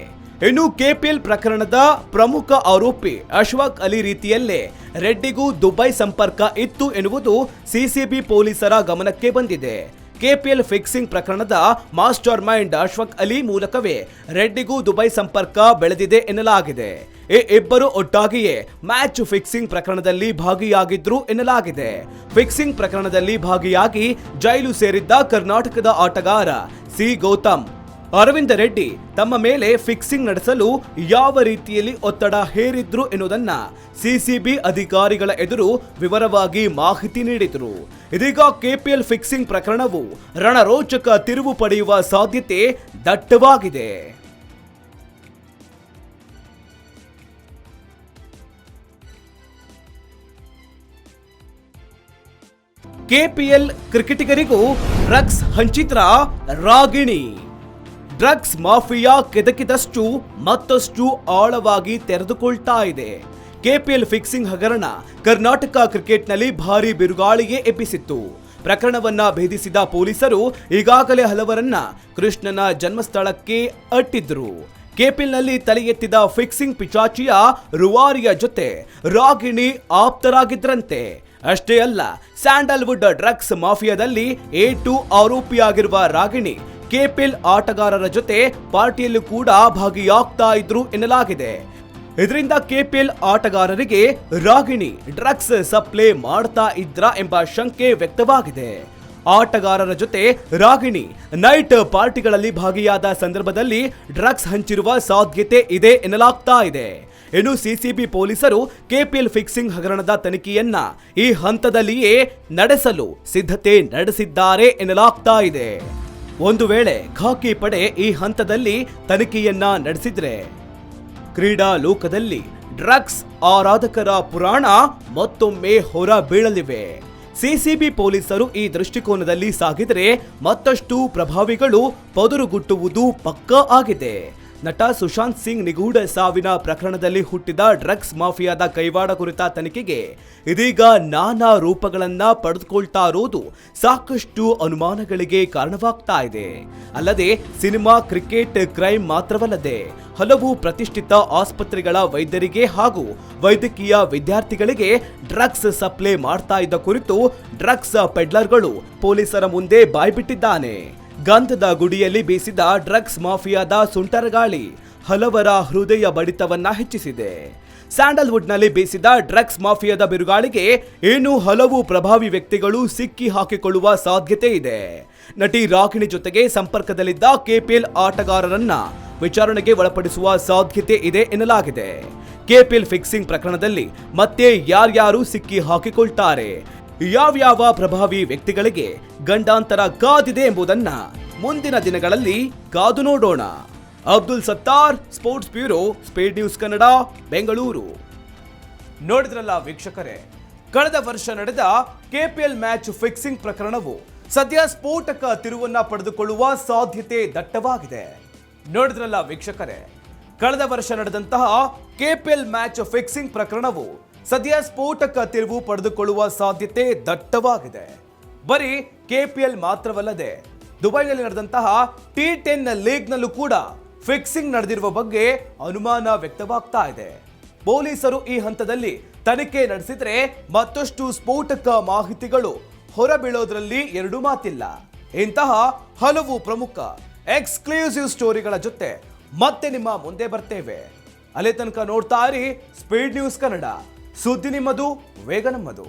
ಇನ್ನು ಕೆಪಿಎಲ್ ಪ್ರಕರಣದ ಪ್ರಮುಖ ಆರೋಪಿ ಅಶ್ವಕ್ ಅಲಿ ರೀತಿಯಲ್ಲೇ ರೆಡ್ಡಿಗೂ ದುಬೈ ಸಂಪರ್ಕ ಇತ್ತು ಎನ್ನುವುದು ಸಿಸಿಬಿ ಪೊಲೀಸರ ಗಮನಕ್ಕೆ ಬಂದಿದೆ. ಕೆಪಿಎಲ್ ಫಿಕ್ಸಿಂಗ್ ಪ್ರಕರಣದ ಮಾಸ್ಟರ್ ಮೈಂಡ್ ಅಶ್ವಕ್ ಅಲಿ ಮೂಲಕವೇ ರೆಡ್ಡಿಗೂ ದುಬೈ ಸಂಪರ್ಕ ಬೆಳೆದಿದೆ ಎನ್ನಲಾಗಿದೆ. ಈ ಇಬ್ಬರು ಒಟ್ಟಾಗಿಯೇ ಮ್ಯಾಚ್ ಫಿಕ್ಸಿಂಗ್ ಪ್ರಕರಣದಲ್ಲಿ ಭಾಗಿಯಾಗಿದ್ರು ಎನ್ನಲಾಗಿದೆ. ಫಿಕ್ಸಿಂಗ್ ಪ್ರಕರಣದಲ್ಲಿ ಭಾಗಿಯಾಗಿ ಜೈಲು ಸೇರಿದ್ದ ಕರ್ನಾಟಕದ ಆಟಗಾರ ಸಿ ಗೌತಮ್, ಅರವಿಂದ ರೆಡ್ಡಿ ತಮ್ಮ ಮೇಲೆ ಫಿಕ್ಸಿಂಗ್ ನಡೆಸಲು ಯಾವ ರೀತಿಯಲ್ಲಿ ಒತ್ತಡ ಹೇರಿದ್ರು ಎನ್ನುವುದನ್ನ ಸಿಸಿಬಿ ಅಧಿಕಾರಿಗಳ ಎದುರು ವಿವರವಾಗಿ ಮಾಹಿತಿ ನೀಡಿದರು. ಇದೀಗ ಕೆಪಿಎಲ್ ಫಿಕ್ಸಿಂಗ್ ಪ್ರಕರಣವು ರಣರೋಚಕ ತಿರುವು ಪಡೆಯುವ ಸಾಧ್ಯತೆ ದಟ್ಟವಾಗಿದೆ. ಕೆಪಿಎಲ್ ಕ್ರಿಕೆಟಿಗರಿಗೂ ಡ್ರಗ್ಸ್ ಹಂಚಿದ್ರ ರಾಗಿಣಿ. ಡ್ರಗ್ಸ್ ಮಾಫಿಯಾ ಕೆದಕಿದಷ್ಟು ಮತ್ತಷ್ಟು ಆಳವಾಗಿ ತೆರೆದುಕೊಳ್ತಾ ಇದೆ. ಕೆಪಿಎಲ್ ಫಿಕ್ಸಿಂಗ್ ಹಗರಣ ಕರ್ನಾಟಕ ಕ್ರಿಕೆಟ್ನಲ್ಲಿ ಭಾರಿ ಬಿರುಗಾಳಿಗೆ ಎಬ್ಬಿಸಿತ್ತು. ಪ್ರಕರಣವನ್ನ ಭೇದಿಸಿದ ಪೊಲೀಸರು ಈಗಾಗಲೇ ಹಲವರನ್ನ ಕೃಷ್ಣನ ಜನ್ಮಸ್ಥಳಕ್ಕೆ ಅಟ್ಟಿದ್ರು. ಕೆಪಿಎಲ್ನಲ್ಲಿ ತಲೆ ಎತ್ತಿದ ಫಿಕ್ಸಿಂಗ್ ಪಿಚಾಚಿಯ ರುವಾರಿಯ ಜೊತೆ ರಾಗಿಣಿ ಆಪ್ತರಾಗಿದ್ರಂತೆ. ಅಷ್ಟೇ ಅಲ್ಲ, ಸ್ಯಾಂಡಲ್ವುಡ್ ಡ್ರಗ್ಸ್ ಮಾಫಿಯಾದಲ್ಲಿ A2 ಆರೋಪಿಯಾಗಿರುವ ರಾಗಿಣಿ ಕೆಪಿಎಲ್ ಆಟಗಾರರ ಜೊತೆ ಪಾರ್ಟಿಯಲ್ಲೂ ಕೂಡ ಭಾಗಿಯಾಗ್ತಾ ಇದ್ರು ಎನ್ನಲಾಗಿದೆ. ಇದರಿಂದ ಕೆಪಿಎಲ್ ಆಟಗಾರರಿಗೆ ರಾಗಿಣಿ ಡ್ರಗ್ಸ್ ಸಪ್ಲೈ ಮಾಡ್ತಾ ಇದ್ರ ಎಂಬ ಶಂಕೆ ವ್ಯಕ್ತವಾಗಿದೆ. ಆಟಗಾರರ ಜೊತೆ ರಾಗಿಣಿ ನೈಟ್ ಪಾರ್ಟಿಗಳಲ್ಲಿ ಭಾಗಿಯಾದ ಸಂದರ್ಭದಲ್ಲಿ ಡ್ರಗ್ಸ್ ಹಂಚಿರುವ ಸಾಧ್ಯತೆ ಇದೆ ಎನ್ನಲಾಗ್ತಾ ಇದೆ. ಇನ್ನು ಸಿಸಿಬಿ ಪೊಲೀಸರು ಕೆಪಿಎಲ್ ಫಿಕ್ಸಿಂಗ್ ಹಗರಣದ ತನಿಖೆಯನ್ನ ಈ ಹಂತದಲ್ಲಿಯೇ ನಡೆಸಲು ಸಿದ್ಧತೆ ನಡೆಸಿದ್ದಾರೆ ಎನ್ನಲಾಗ್ತಾ ಇದೆ. ಒಂದು ವೇಳೆ ಖಾಕಿ ಪಡೆ ಈ ಹಂತದಲ್ಲಿ ತನಿಖೆಯನ್ನ ನಡೆಸಿದ್ರೆ ಕ್ರೀಡಾ ಲೋಕದಲ್ಲಿ ಡ್ರಗ್ಸ್ ಆರಾಧಕರ ಪುರಾಣ ಮತ್ತೊಮ್ಮೆ ಹೊರ ಬೀಳಲಿವೆ. ಸಿಸಿಬಿ ಪೊಲೀಸರು ಈ ದೃಷ್ಟಿಕೋನದಲ್ಲಿ ಸಾಗಿದರೆ ಮತ್ತಷ್ಟು ಪ್ರಭಾವಿಗಳು ಪದುರುಗುಟ್ಟುವುದು ಪಕ್ಕಾ ಆಗಿದೆ. ನಟ ಸುಶಾಂತ್ ಸಿಂಗ್ ನಿಗೂಢ ಸಾವಿನ ಪ್ರಕರಣದಲ್ಲಿ ಹುಟ್ಟಿದ ಡ್ರಗ್ಸ್ ಮಾಫಿಯಾದ ಕೈವಾಡ ಕುರಿತ ತನಿಖೆಗೆ ಇದೀಗ ನಾನಾ ರೂಪಗಳನ್ನ ಪಡೆದುಕೊಳ್ತಾ ಇರೋದು ಸಾಕಷ್ಟು ಅನುಮಾನಗಳಿಗೆ ಕಾರಣವಾಗ್ತಾ ಇದೆ. ಅಲ್ಲದೆ ಸಿನಿಮಾ, ಕ್ರಿಕೆಟ್, ಕ್ರೈಮ್ ಮಾತ್ರವಲ್ಲದೆ ಹಲವು ಪ್ರತಿಷ್ಠಿತ ಆಸ್ಪತ್ರೆಗಳ ವೈದ್ಯರಿಗೆ ಹಾಗೂ ವೈದ್ಯಕೀಯ ವಿದ್ಯಾರ್ಥಿಗಳಿಗೆ ಡ್ರಗ್ಸ್ ಸಪ್ಲೈ ಮಾಡ್ತಾ ಇದ್ದ ಕುರಿತು ಡ್ರಗ್ಸ್ ಪೆಡ್ಲರ್ಗಳು ಪೊಲೀಸರ ಮುಂದೆ ಬಾಯ್ಬಿಟ್ಟಿದ್ದಾನೆ. ಗಂಧದ ಗುಡಿಯಲ್ಲಿ ಬೀಸಿದ ಡ್ರಗ್ಸ್ ಮಾಫಿಯಾದ ಸುಂಟರಗಾಳಿ ಹಲವರ ಹೃದಯ ಬಡಿತವನ್ನ ಹೆಚ್ಚಿಸಿದೆ. ಸ್ಯಾಂಡಲ್ವುಡ್ನಲ್ಲಿ ಬೀಸಿದ ಡ್ರಗ್ಸ್ ಮಾಫಿಯಾದ ಬಿರುಗಾಳಿಗೆ ಇನ್ನೂ ಹಲವು ಪ್ರಭಾವಿ ವ್ಯಕ್ತಿಗಳು ಸಿಕ್ಕಿ ಹಾಕಿಕೊಳ್ಳುವ ಸಾಧ್ಯತೆ ಇದೆ. ನಟಿ ರಾಗಿಣಿ ಜೊತೆಗೆ ಸಂಪರ್ಕದಲ್ಲಿದ್ದ ಕೆಪಿಎಲ್ ಆಟಗಾರರನ್ನ ವಿಚಾರಣೆಗೆ ಒಳಪಡಿಸುವ ಸಾಧ್ಯತೆ ಇದೆ ಎನ್ನಲಾಗಿದೆ. ಕೆಪಿಎಲ್ ಫಿಕ್ಸಿಂಗ್ ಪ್ರಕರಣದಲ್ಲಿ ಮತ್ತೆ ಯಾರ್ಯಾರು ಸಿಕ್ಕಿ ಹಾಕಿಕೊಳ್ತಾರೆ, ಯಾವ್ಯಾವ ಪ್ರಭಾವಿ ವ್ಯಕ್ತಿಗಳಿಗೆ ಗಂಡಾಂತರ ಕಾದಿದೆ ಎಂಬುದನ್ನ ಮುಂದಿನ ದಿನಗಳಲ್ಲಿ ಕಾದು ನೋಡೋಣ. Abdul Sattar, sports bureau, speed news Kannada, Bengaluru. ನೋಡಿದ್ರಲ್ಲ ವೀಕ್ಷಕರೇ, ಕಳೆದ ವರ್ಷ ನಡೆದ ಕೆಪಿಎಲ್ ಮ್ಯಾಚ್ ಫಿಕ್ಸಿಂಗ್ ಪ್ರಕರಣವು ಸದ್ಯ ಸ್ಫೋಟಕ ತಿರುವನ್ನ ಪಡೆದುಕೊಳ್ಳುವ ಸಾಧ್ಯತೆ ದಟ್ಟವಾಗಿದೆ. ನೋಡಿದ್ರಲ್ಲ ವೀಕ್ಷಕರೇ, ಕಳೆದ ವರ್ಷ ನಡೆದಂತಹ ಕೆಪಿಎಲ್ ಮ್ಯಾಚ್ ಫಿಕ್ಸಿಂಗ್ ಪ್ರಕರಣವು ಸದ್ಯ ಸ್ಫೋಟಕ ತಿರುವು ಪಡೆದುಕೊಳ್ಳುವ ಸಾಧ್ಯತೆ ದಟ್ಟವಾಗಿದೆ. ಬರೀ ಕೆಪಿಎಲ್ ಮಾತ್ರವಲ್ಲದೆ ದುಬೈನಲ್ಲಿ ನಡೆದಂತಹ T10 ಲೀಗ್ನಲ್ಲೂ ಕೂಡ ಫಿಕ್ಸಿಂಗ್ ನಡೆದಿರುವ ಬಗ್ಗೆ ಅನುಮಾನ ವ್ಯಕ್ತವಾಗ್ತಾ ಇದೆ. ಪೊಲೀಸರು ಈ ಹಂತದಲ್ಲಿ ತನಿಖೆ ನಡೆಸಿದ್ರೆ ಮತ್ತಷ್ಟು ಸ್ಫೋಟಕ ಮಾಹಿತಿಗಳು ಹೊರಬೀಳೋದ್ರಲ್ಲಿ ಎರಡು ಮಾತಿಲ್ಲ. ಇಂತಹ ಹಲವು ಪ್ರಮುಖ ಎಕ್ಸ್ಕ್ಲೂಸಿವ್ ಸ್ಟೋರಿಗಳ ಜೊತೆ ಮತ್ತೆ ನಿಮ್ಮ ಮುಂದೆ ಬರ್ತೇವೆ. ಅಲ್ಲಿ ತನಕ ನೋಡ್ತಾ ಇರಿ ಸ್ಪೀಡ್ ನ್ಯೂಸ್ ಕನ್ನಡ. ಸುದ್ದಿ ನಿಮ್ಮದು, ವೇಗ ನಮ್ಮದು.